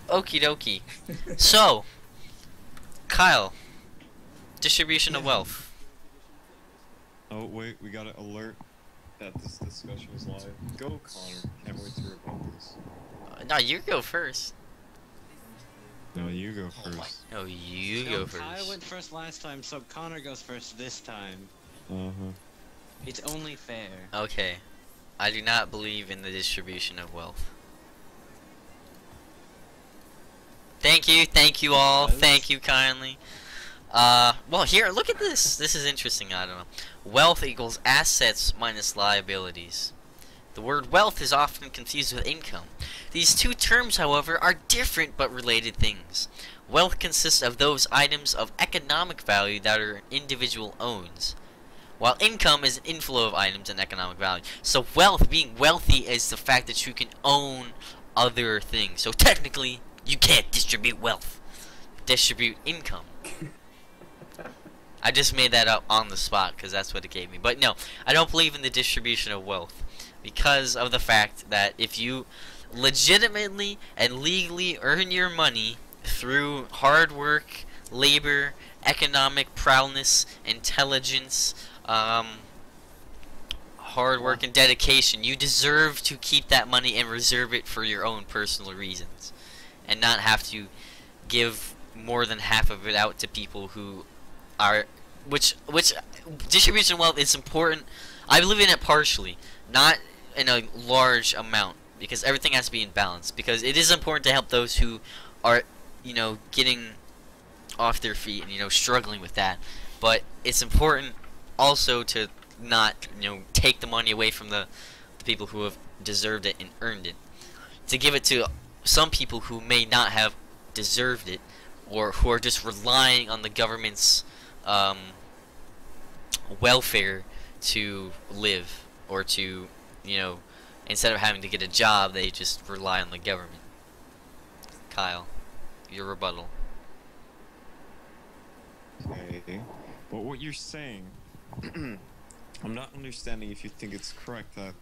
Okie dokie. So, Kyle, distribution of wealth. Oh wait, we got an alert that this discussion is live. Go, Connor. Can't wait to rebut this. No, you go first. No, you go first. No, you No, go first. I went first last time, so Connor goes first this time. Uh-huh. It's only fair. Okay. I do not believe in the distribution of wealth. Thank you all, thank you kindly. Well here, look at this. This is interesting, I don't know. Wealth equals assets minus liabilities. The word wealth is often confused with income. These two terms, however, are different but related things. Wealth consists of those items of economic value that an individual owns, while income is an inflow of items and economic value. So wealth, being wealthy, is the fact that you can own other things. So technically, you can't distribute wealth. Distribute income. I just made that up on the spot because that's what it gave me. But no, I don't believe in the distribution of wealth because of the fact that if you legitimately and legally earn your money through hard work, labor, economic prowess, intelligence, hard work and dedication, you deserve to keep that money and reserve it for your own personal reasons, and not have to give more than half of it out to people who are, which distribution of wealth is important. I believe in it partially, not in a large amount, because everything has to be in balance, because it is important to help those who are, you know, getting off their feet and, you know, struggling with that. But it's important also to not, you know, take the money away from the people who have deserved it and earned it, to give it to some people who may not have deserved it, or who are just relying on the government's welfare to live, or to, you know, instead of having to get a job, they just rely on the government. Kyle, your rebuttal. Okay. But what you're saying, I'm not understanding if you think it's correct that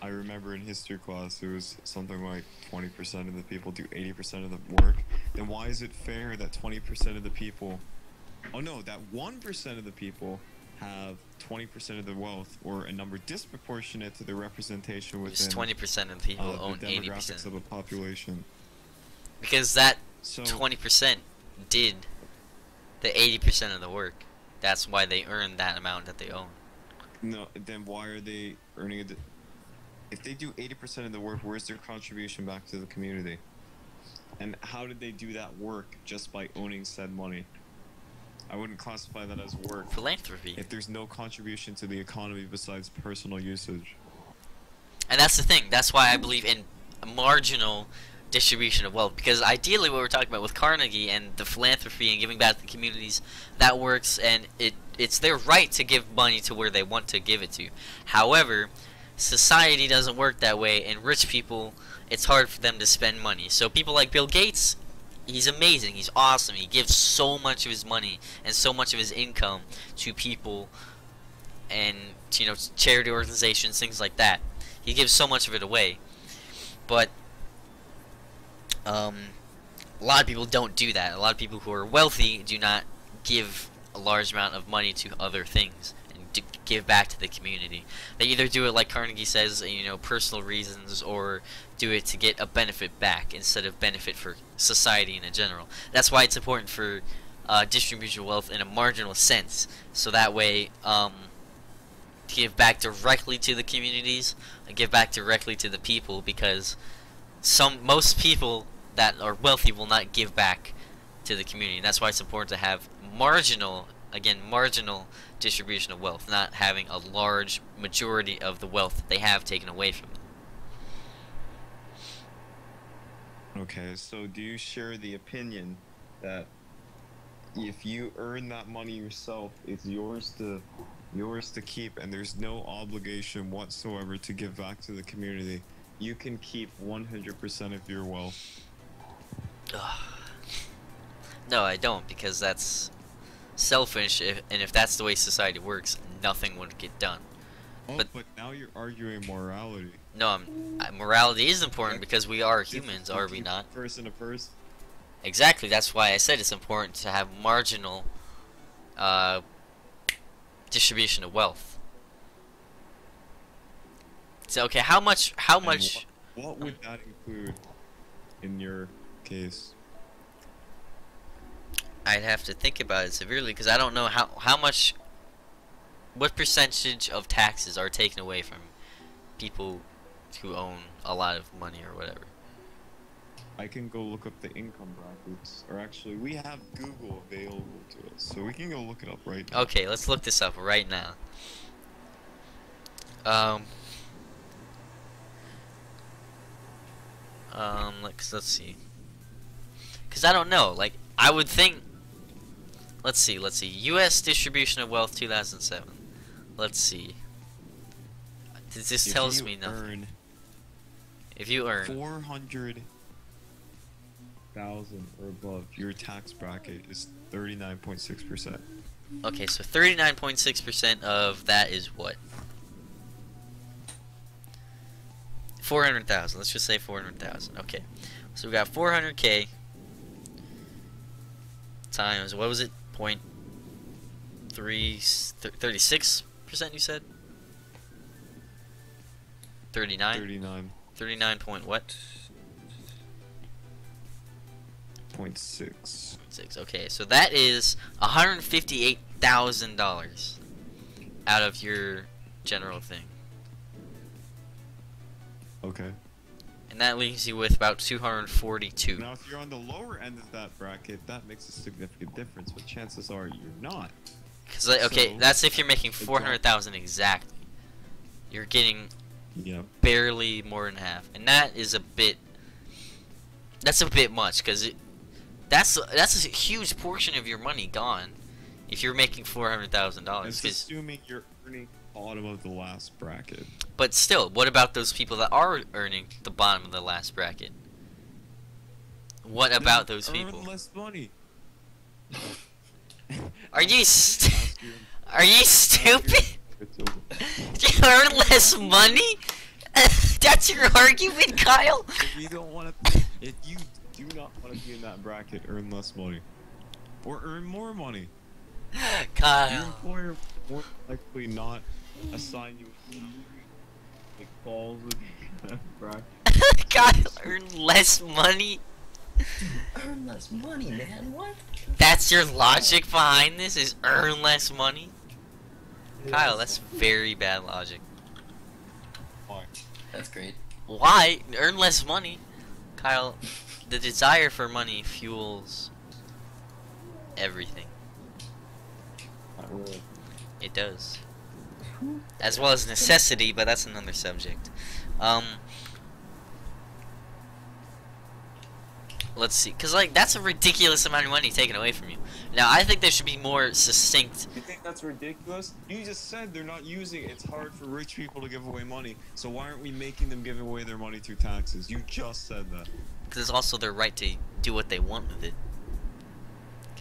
I remember in history class it was something like 20% of the people do 80% of the work. Then why is it fair that 20% of the people, oh no, that 1% of the people have 20% of the wealth, or a number disproportionate to the representation within Just 20% of the people own the 80%. demographics of a population. Because that So 20% did the 80% of the work. That's why they earn that amount that they own. no, then why are they earning it? If they do 80% of the work, where's their contribution back to the community? And how did they do that work just by owning said money? I wouldn't classify that as work Philanthropy. if there's no contribution to the economy besides personal usage. And that's the thing. That's why I believe in a marginal distribution of wealth. Because ideally what we're talking about with Carnegie and the philanthropy and giving back to the communities, that works, and it's their right to give money to where they want to give it to. However, society doesn't work that way, and rich people, it's hard for them to spend money. So people like Bill Gates, he's amazing, he's awesome, he gives so much of his money and so much of his income to people and, you know, charity organizations, things like that. He gives so much of it away. But a lot of people don't do that. A lot of people who are wealthy do not give a large amount of money to other things and to give back to the community. They either do it like Carnegie says, you know, personal reasons, or do it to get a benefit back instead of benefit for society in a general. That's why it's important for distribution of wealth in a marginal sense, so that way to give back directly to the communities and give back directly to the people, because most people that are wealthy will not give back to the community. And that's why it's important to have marginal distribution of wealth, not having a large majority of the wealth that they have taken away from them. Okay, so do you share the opinion that if you earn that money yourself, it's yours to keep, and there's no obligation whatsoever to give back to the community? You can keep 100% of your wealth. No, I don't, because that's selfish, and if that's the way society works, nothing would get done. Oh, But- but now you're arguing morality. No, morality is important Correct. because we are It's humans, are we between not? Person to person. Exactly. That's why I said it's important to have marginal distribution of wealth. So okay, how much? How And much? What would that include in your case? I'd have to think about it severely because I don't know how much. What percentage of taxes are taken away from people who own a lot of money or whatever? I can go look up the income brackets, or actually, we have Google available to us, so we can go look it up right now. Okay, let's look this up right now. Let's see. Cause I don't know. Like, I would think. Let's see. U.S. distribution of wealth 2007. Let's see. This tells me nothing. If you earn 400,000 or above, your tax bracket is 39.6%. okay, so 39.6% of that is what? 400,000. Let's just say 400,000. Okay, so we got 400K times what was it? 36%. You said 39. 39.6. 39 point what? 6. Okay, so that is $158,000 out of your general thing, Okay. and that leaves you with about 242. Now, if you're on the lower end of that bracket, that makes a significant difference, but chances are you're not. Cause okay, So- that's if you're making 400,000 exactly. You're getting Yeah. barely more than half, and that is a bit. That's a bit much, cause that's a huge portion of your money gone. If you're making $400,000, It's assuming you're earning bottom of the last bracket. but still, what about those people that are earning the bottom of the last bracket? What about those Earn people? less money. Are you Ask your- are you stupid? You earn less money? That's your argument, Kyle? If you don't want to, if you do not want to be in that bracket, earn less money, or earn more money. Your Kyle. employer more likely not assign you like balls with that bracket. Kyle, earn less money? Earn less money, man. What? That's your logic behind this? Is earn less money? Kyle, that's very bad logic. Fine. That's great. Why? Earn less money? Kyle, the desire for money fuels everything. Not really. It does. As well as necessity, but that's another subject. Let's see, cause like that's a ridiculous amount of money taken away from you. Now I think there should be more succinct. You think that's ridiculous? You just said they're not using it. It's hard for rich people to give away money. So why aren't we making them give away their money through taxes? You just said that. Cause it's also their right to do what they want with it.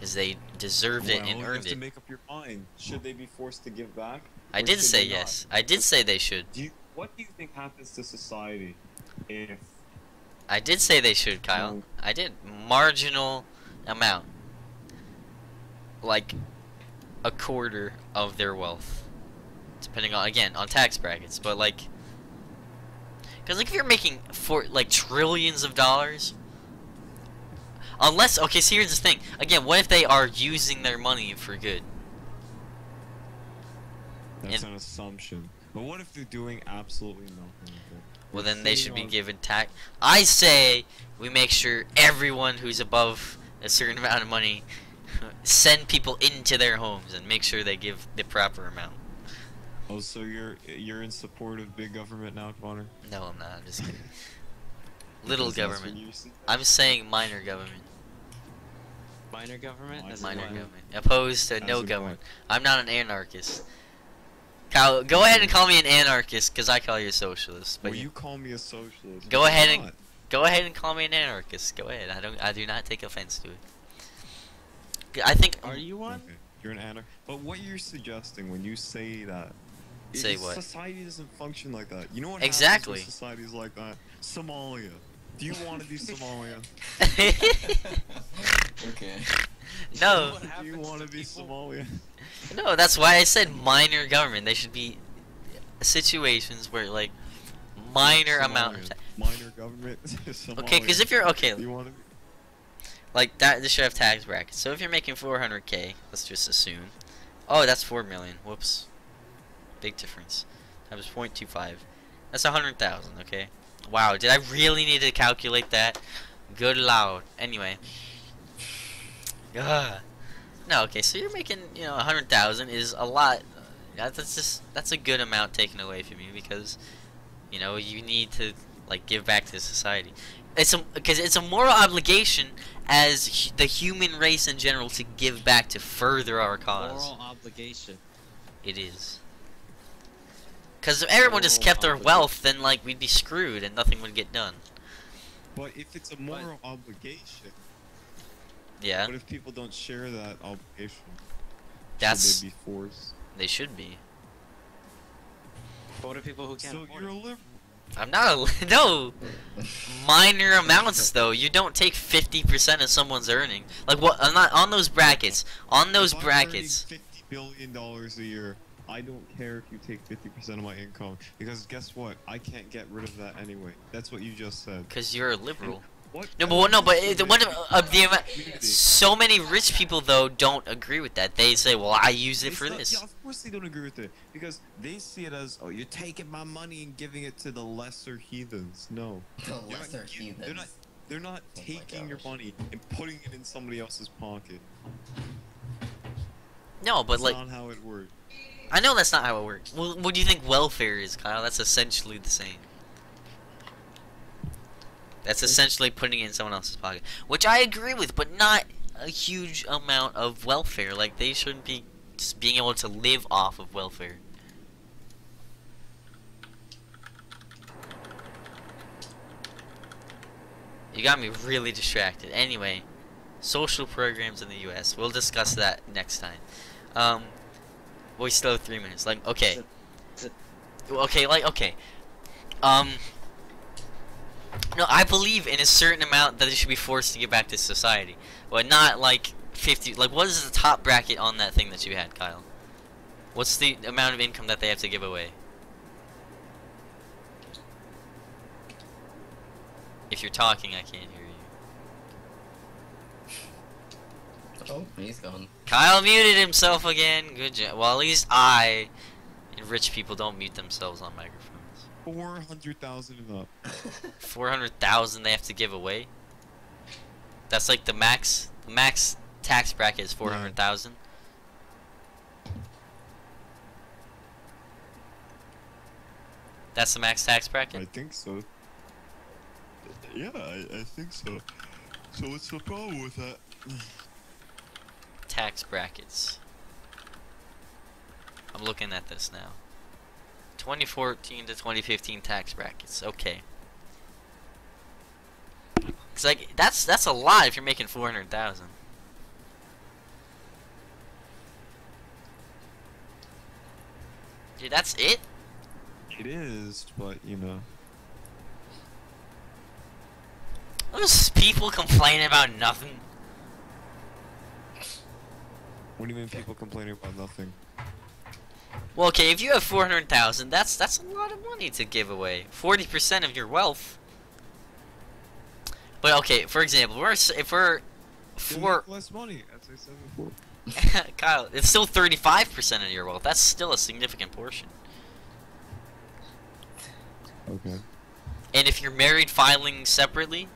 Cause they deserved it Well, and you earned have to it. make up your mind. Should they be forced to give back? I or did should say they not? yes. I did say they should. What do you think happens to society if I did say they should, Kyle. I did. Marginal amount. Like a quarter of their wealth. Depending on, again, on tax brackets. But like, because like if you're making like trillions of dollars, unless, okay, so here's the thing. Again, what if they are using their money for good? that's And- an assumption? But what if they're doing absolutely nothing with it? Well, They're then they sitting should be on- given tax. I say we make sure everyone who's above a certain amount of money send people into their homes and make sure they give the proper amount. Oh, so you're in support of big government now, Connor? No, I'm not. I'm just kidding. Little Because that's what government. you said. I'm saying minor government. Minor government? As in Minor what? government. Opposed to As no in government. I'm not an anarchist. Kyle, go ahead and call me an anarchist, because I call you a socialist. But Well, you call me a socialist. Go but ahead I'm and- not. go ahead and call me an anarchist. Go ahead. I do not take offense to it. I think Are you one? Okay. You're an anarch. But what you're suggesting when you say that, Say what? Society doesn't function like that. You know what Exactly. happens when societies like that? Somalia. Do you want to be Somalia? Okay. No, What Do you happens want to to be people? Somalia? no, that's why I said minor government. They should be situations where like minor amount of Somalia. Minor government. okay, because if you're okay, Do you want to be? like that, they should have tax brackets. So if you're making 400K, let's just assume. Oh, that's 4 million. Whoops, big difference. Times 0.25. That's 100,000. Okay. Wow, did I really need to calculate that? Good lord. Anyway. Ugh. No, okay, so you're making, 100,000 is a lot. That's a good amount taken away from you because, you need to like give back to society. Because it's a moral obligation as the human race in general to give back to further our cause. Moral obligation. It is. Because if everyone just Moral kept their obligation. wealth, then like we'd be screwed and nothing would get done. But if it's a moral obligation, Yeah, what if people don't share that obligation? that's Should they be forced? they should be. What are people who can't So afford you're a it? liberal. I'm not a no. Minor amounts though. You don't take 50% of someone's earning. Like what? I'm not on those brackets. On those If I'm brackets. earning $50 billion a year, I don't care if you take 50% of my income because guess what? I can't get rid of that anyway. That's what you just said. Because you're a liberal. What? No, but the amount. Community. So many rich people though don't agree with that. They say, "Well, I use it They for still- this." Yeah, of course they don't agree with it because they see it as, oh, you're taking my money and giving it to the lesser heathens. No, The You're not lesser gi- heathens. they're not Oh my taking your gosh. money and putting it in somebody else's pocket. No, but That's like not how it works. I know that's not how it works. Well, what do you think welfare is, Kyle? That's essentially the same. That's essentially putting it in someone else's pocket, which I agree with, but not a huge amount of welfare. Like they shouldn't be just being able to live off of welfare. You got me really distracted. Anyway, social programs in the U.S. We'll discuss that next time. We still have 3 minutes. Like, okay. Okay. No, I believe in a certain amount that they should be forced to give back to society. But not like 50. Like, what is the top bracket on that thing that you had, Kyle? What's the amount of income that they have to give away? If you're talking, I can't hear you. Oh, he's gone. Kyle muted himself again. Good job. Well, at least I and rich people don't mute themselves on microphones. 400,000 and up. 400,000 they have to give away. That's like the max. The max tax bracket is 400,000. That's the max tax bracket. I think so. Yeah, I think so. So what's the problem with that? Tax brackets. I'm looking at this now. 2014 to 2015 tax brackets. Okay. Cause like that's a lot if you're making 400,000. Dude, that's it? It is, but you know. Those people complaining about nothing. What do you mean people complaining about nothing? Well, okay, if you have 400,000, that's a lot of money to give away. 40% of your wealth. But okay, for example, if we're You four, make less money, as I said before. Kyle, it's still 35% of your wealth. That's still a significant portion. Okay. And if you're married filing separately,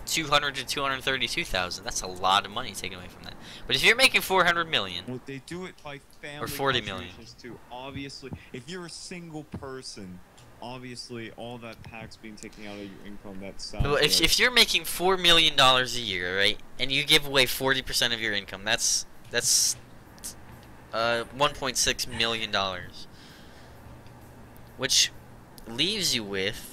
200 to 232,000. That's a lot of money taken away from that. But if you're making 400 million, Well, they do it by family 40 million. contributions too. Obviously, if you're a single person, obviously all that tax being taken out of your income, that sounds. well, if like- if you're making $4 million a year, right, and you give away 40% of your income, that's 1.6 million dollars, which leaves you with.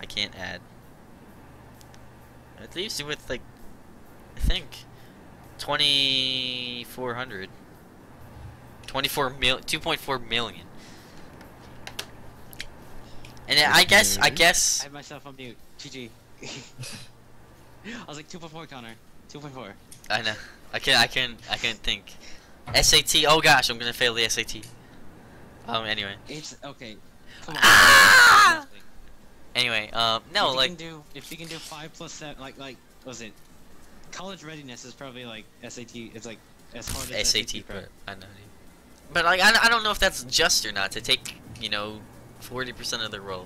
I can't add. It leaves you with like, I think, 2,400. 2.4 million. And then I guess I had myself on mute. GG. I was like 2.4, Connor. 2.4. I know. I can't think. SAT. Oh gosh, I'm gonna fail the SAT. Anyway. It's okay. Come on. Ah! Anyway, no, like if you can do 5 plus 7, like what was it? College readiness is probably like SAT. It's like as hard as SAT, prep. but I know. But like I don't know if that's just or not to take 40% of the role.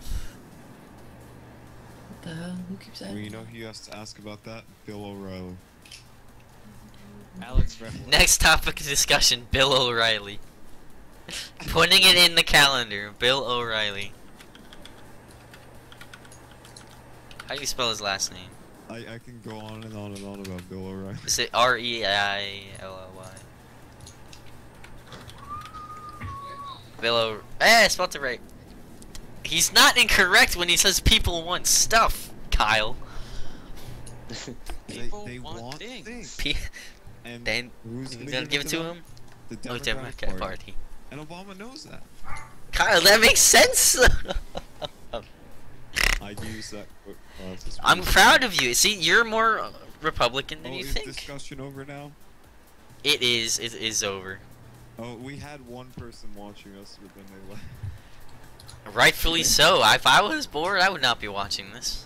What the hell? Who keeps Well, asking? you know who has to ask about that? Bill O'Reilly. Alex Reffel. Next topic of discussion: Bill O'Reilly. Putting it in the calendar. Bill O'Reilly. How do you spell his last name? I can go on and on and on about Bill O'Reilly. Is it R-E-I-L-L-Y? Bill O. I spelled it right. He's not incorrect when he says people want stuff, Kyle. People they want want things. things. P And then who's you gonna give it to them? him? The Oh, Democratic Democrat Party. Party. And Obama knows that. Kyle, that makes sense. I use that. To I'm speak. proud of you. See, you're more Republican than Oh, you is think. discussion over now? It is. It is over. Oh, we had one person watching us, but then they left. Rightfully so. If I was bored, I would not be watching this.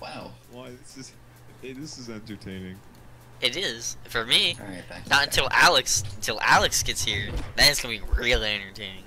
Wow. Why? This is entertaining. It is for me. Alright, back to Not back. until Alex gets here. Then it's gonna be really entertaining.